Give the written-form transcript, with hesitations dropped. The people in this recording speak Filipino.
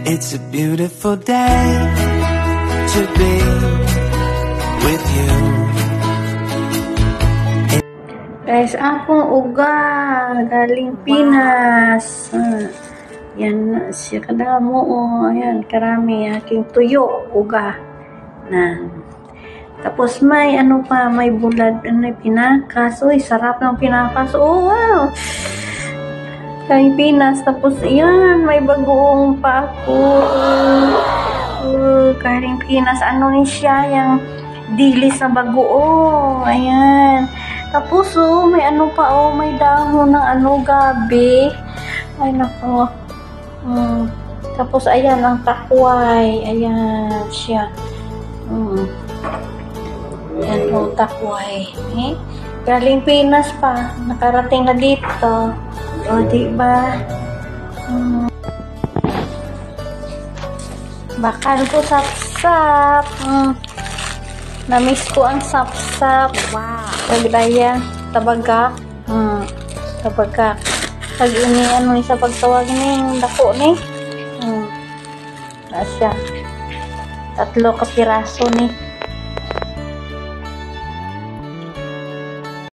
It's a beautiful day to be with you. Guys, akong uga galing Pinas. Yan siya kadamo. Ayan, karami aking tuyo uga. Tapos may ano pa, may bulad, pinakas. Uy, sarap ng pinakas. Oh, wow! Kay Pinas. Tapos, yan, may bagoong pa ako. Karing Pinas. Ano ni siya, yung dilis na bagoong. Ayan. Tapos, may ano pa, may dahon ng gabi. Ay, nako. Tapos, ayan, ang takway. Ayan, siya. Ayan, takway. Galing Pinas pa. Nakarating na dito. O, diba? Bakal ko sapsap. Namiss ko ang sapsap. Wow. Kagdaya. Tabagak. Tabagak. Pag ini, ano sa pagtawag ni, dako ni. Nasya. 3 kapiraso ni.